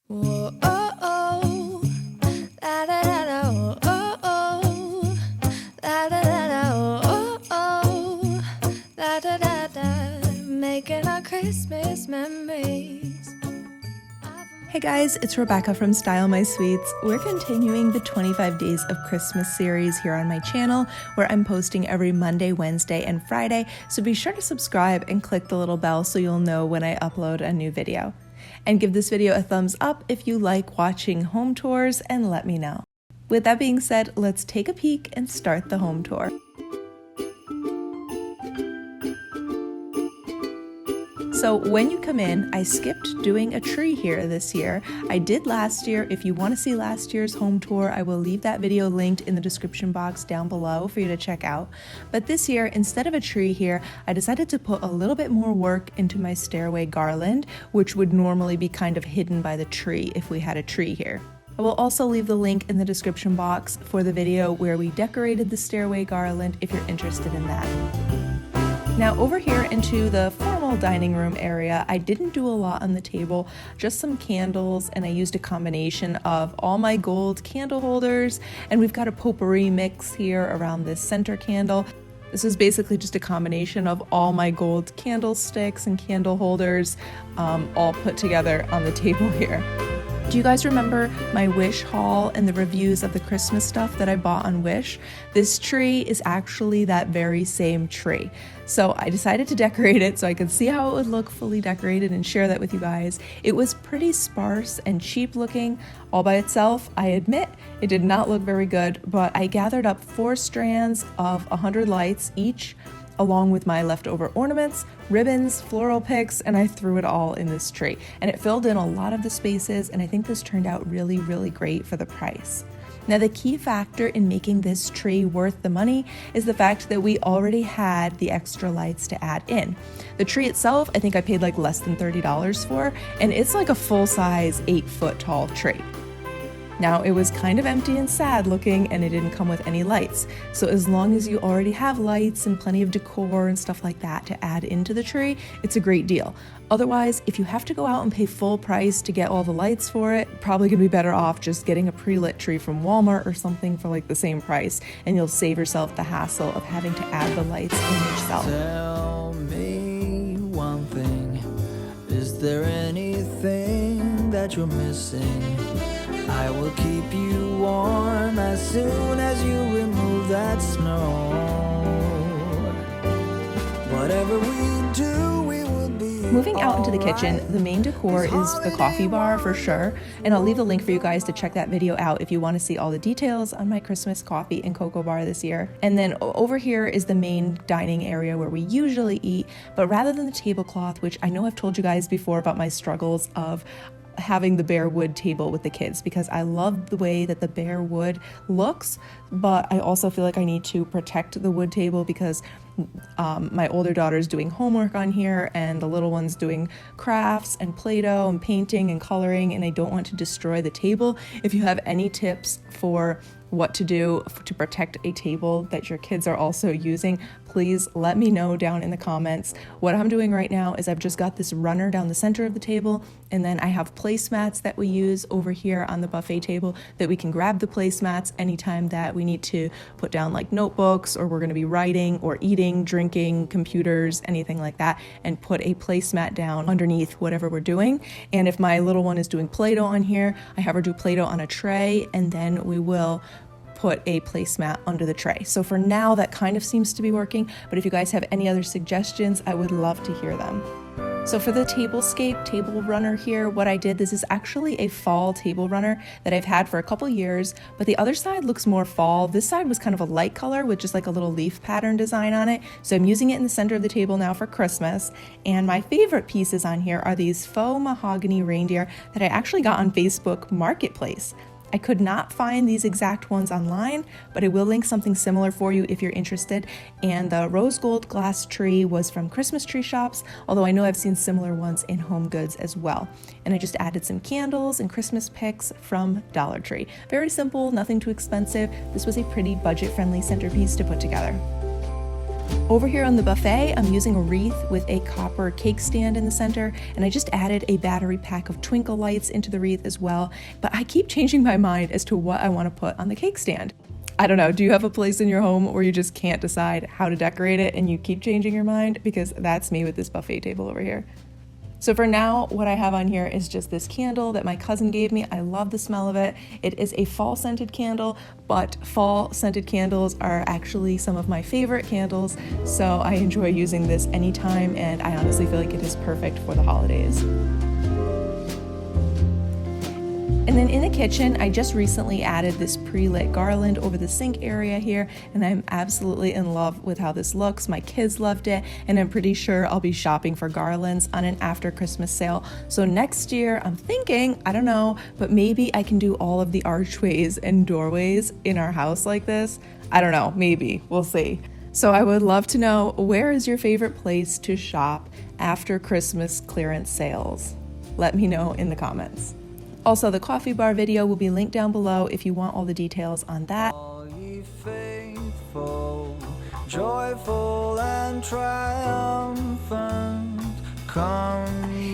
Whoa, oh, oh. La, da, da, da, oh, oh, oh. La, da, da, da, oh, oh, oh. La, da, da, da. Making our Christmas memories. Hey guys, it's Rebecca from Style My Sweets. We're continuing the 25 Days of Christmas series here on my channel, where I'm posting every Monday, Wednesday, and Friday, so be sure to subscribe and click the little bell so you'll know when I upload a new video. And give this video a thumbs up if you like watching home tours, and let me know. With that being said, let's take a peek and start the home tour. So when you come in, I skipped doing a tree here this year. I did last year. If you want to see last year's home tour, I will leave that video linked in the description box down below for you to check out. But this year, instead of a tree here, I decided to put a little bit more work into my stairway garland, which would normally be kind of hidden by the tree if we had a tree here. I will also leave the link in the description box for the video where we decorated the stairway garland if you're interested in that. Now over here into the formal dining room area, I didn't do a lot on the table, just some candles, and I used a combination of all my gold candle holders, and we've got a potpourri mix here around this center candle. This is basically just a combination of all my gold candlesticks and candle holders all put together on the table here. Do you guys remember my Wish haul and the reviews of the Christmas stuff that I bought on Wish? This tree is actually that very same tree. So I decided to decorate it so I could see how it would look fully decorated and share that with you guys. It was pretty sparse and cheap looking all by itself. I admit it did not look very good, but I gathered up 4 strands of 100 lights each, along with my leftover ornaments, ribbons, floral picks, and I threw it all in this tree. And it filled in a lot of the spaces, and I think this turned out really, really great for the price. Now, the key factor in making this tree worth the money is the fact that we already had the extra lights to add in. The tree itself, I think I paid like less than $30 for, and it's like a full-size 8-foot tall tree. Now, it was kind of empty and sad looking, and it didn't come with any lights. So as long as you already have lights and plenty of decor and stuff like that to add into the tree, it's a great deal. Otherwise, if you have to go out and pay full price to get all the lights for it, probably gonna be better off just getting a pre-lit tree from Walmart or something for like the same price, and you'll save yourself the hassle of having to add the lights in yourself. Tell me one thing, is there anything that you're missing? I will keep you warm as soon as you remove that snow. Whatever we do, we will be Moving out into the kitchen, the main decor is the coffee bar for sure, and I'll leave the link for you guys to check that video out if you want to see all the details on my Christmas coffee and cocoa bar this year. And then over here is the main dining area where we usually eat, but rather than the tablecloth, which I know I've told you guys before about my struggles of having the bare wood table with the kids, because I love the way that the bare wood looks, but I also feel like I need to protect the wood table because my older daughter's doing homework on here and the little one's doing crafts and Play-Doh and painting and coloring, and I don't want to destroy the table. If you have any tips for what to do to protect a table that your kids are also using, please let me know down in the comments. What I'm doing right now is I've just got this runner down the center of the table, and then I have placemats that we use over here on the buffet table that we can grab the placemats anytime that we need to put down like notebooks, or we're going to be writing or eating, drinking, computers, anything like that, and put a placemat down underneath whatever we're doing. And if my little one is doing Play-Doh on here, I have her do Play-Doh on a tray, and then we will put a placemat under the tray. So for now, that kind of seems to be working, but if you guys have any other suggestions, I would love to hear them. So for the tablescape table runner here, what I did, this is actually a fall table runner that I've had for a couple years, but the other side looks more fall. This side was kind of a light color with just like a little leaf pattern design on it. So I'm using it in the center of the table now for Christmas. And my favorite pieces on here are these faux mahogany reindeer that I actually got on Facebook Marketplace. I could not find these exact ones online, but I will link something similar for you if you're interested. And the rose gold glass tree was from Christmas Tree Shops, although I know I've seen similar ones in Home Goods as well. And I just added some candles and Christmas picks from Dollar Tree. Very simple, nothing too expensive. This was a pretty budget-friendly centerpiece to put together. Over here on the buffet, I'm using a wreath with a copper cake stand in the center, and I just added a battery pack of twinkle lights into the wreath as well, but I keep changing my mind as to what I want to put on the cake stand. I don't know, do you have a place in your home where you just can't decide how to decorate it and you keep changing your mind? Because that's me with this buffet table over here. So for now, what I have on here is just this candle that my cousin gave me. I love the smell of it. It is a fall scented candle, but fall scented candles are actually some of my favorite candles. So I enjoy using this anytime, and I honestly feel like it is perfect for the holidays. And then in the kitchen, I just recently added this pre-lit garland over the sink area here, and I'm absolutely in love with how this looks. My kids loved it, and I'm pretty sure I'll be shopping for garlands on an after Christmas sale. So next year, I'm thinking, I don't know, but maybe I can do all of the archways and doorways in our house like this. I don't know, maybe, we'll see. So I would love to know, where is your favorite place to shop after Christmas clearance sales? Let me know in the comments. Also, the coffee bar video will be linked down below if you want all the details on that. All ye faithful, joyful and triumphant, come.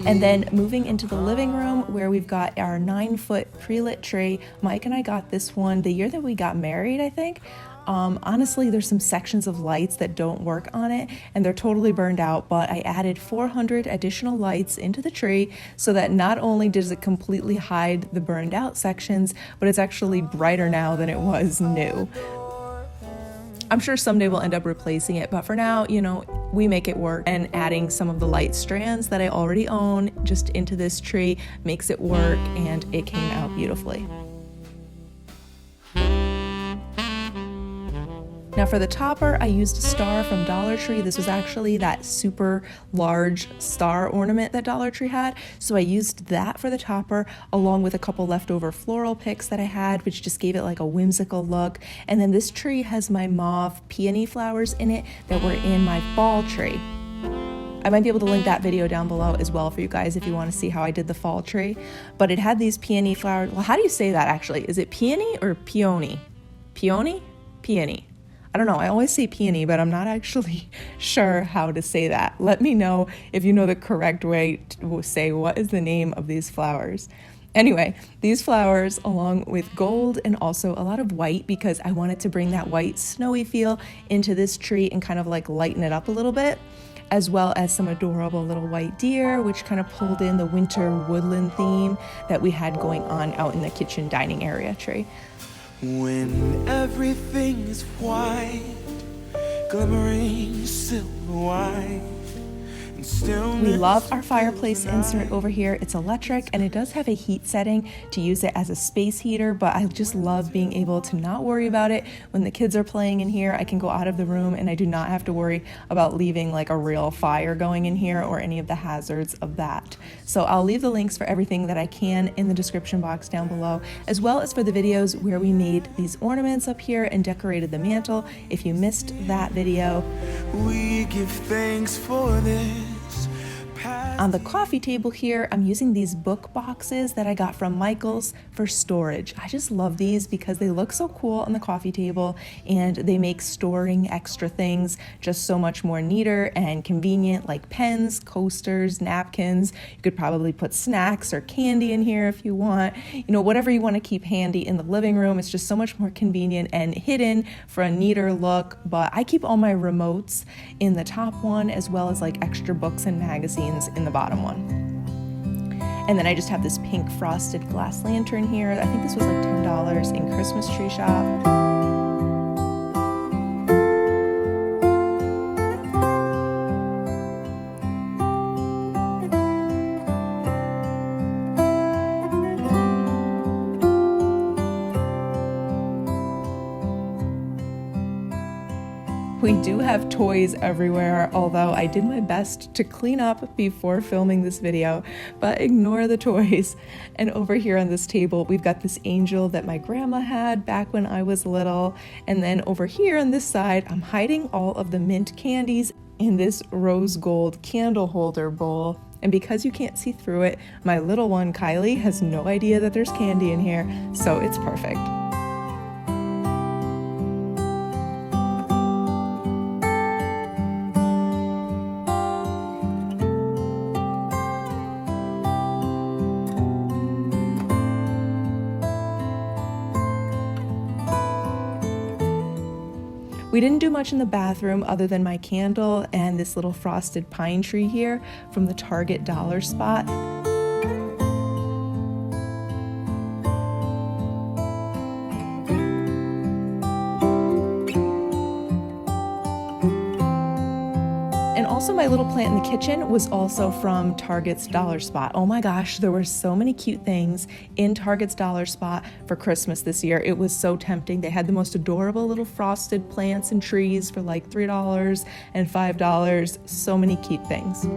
And then moving into the living room where we've got our 9-foot pre-lit tree. Mike and I got this one the year that we got married, I think. Honestly, there's some sections of lights that don't work on it and they're totally burned out, but I added 400 additional lights into the tree so that not only does it completely hide the burned out sections, but it's actually brighter now than it was new. I'm sure someday we'll end up replacing it, but for now, you know, we make it work, and adding some of the light strands that I already own just into this tree makes it work, and it came out beautifully. Now for the topper, I used a star from Dollar Tree. This was actually that super large star ornament that Dollar Tree had. So I used that for the topper, along with a couple leftover floral picks that I had, which just gave it like a whimsical look. And then this tree has my mauve peony flowers in it that were in my fall tree. I might be able to link that video down below as well for you guys if you want to see how I did the fall tree. But it had these peony flowers. Well, how do you say that actually? Is it peony or peony? Peony? Peony. I don't know, I always say peony, but I'm not actually sure how to say that. Let me know if you know the correct way to say what is the name of these flowers. Anyway, these flowers, along with gold and also a lot of white, because I wanted to bring that white snowy feel into this tree and kind of like lighten it up a little bit, as well as some adorable little white deer, which kind of pulled in the winter woodland theme that we had going on out in the kitchen dining area tree. When everything is white, glimmering silver white, and still we love our fireplace insert over here. It's electric and it does have a heat setting to use it as a space heater, but I just love being able to not worry about it. When the kids are playing in here, I can go out of the room and I do not have to worry about leaving like a real fire going in here or any of the hazards of that. So I'll leave the links for everything that I can in the description box down below, as well as for the videos where we made these ornaments up here and decorated the mantle. If you missed that video, we give thanks for this. On the coffee table here, I'm using these book boxes that I got from Michael's for storage. I just love these because they look so cool on the coffee table and they make storing extra things just so much more neater and convenient, like pens, coasters, napkins. You could probably put snacks or candy in here if you want. You know, whatever you want to keep handy in the living room. It's just so much more convenient and hidden for a neater look. But I keep all my remotes in the top one, as well as like extra books and magazines in the bottom one. And then I just have this pink frosted glass lantern here. I think this was like $10 in Christmas Tree Shop. We do have toys everywhere, although I did my best to clean up before filming this video, but ignore the toys. And over here on this table, we've got this angel that my grandma had back when I was little. And then over here on this side, I'm hiding all of the mint candies in this rose gold candle holder bowl. And because you can't see through it, my little one, Kylie, has no idea that there's candy in here, so it's perfect. We didn't do much in the bathroom other than my candle and this little frosted pine tree here from the Target dollar spot. And also my little plant in the kitchen was also from Target's dollar spot. Oh my gosh, there were so many cute things in Target's dollar spot for Christmas this year. It was so tempting. They had the most adorable little frosted plants and trees for like $3 and $5. So many cute things.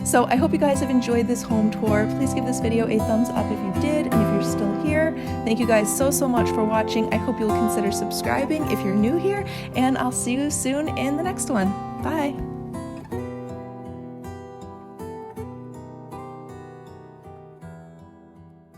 So I hope you guys have enjoyed this home tour. Please give this video a thumbs up if you did, and if you're still here, thank you guys so much for watching. I hope you'll consider subscribing if you're new here, and I'll see you soon in the next one. Bye.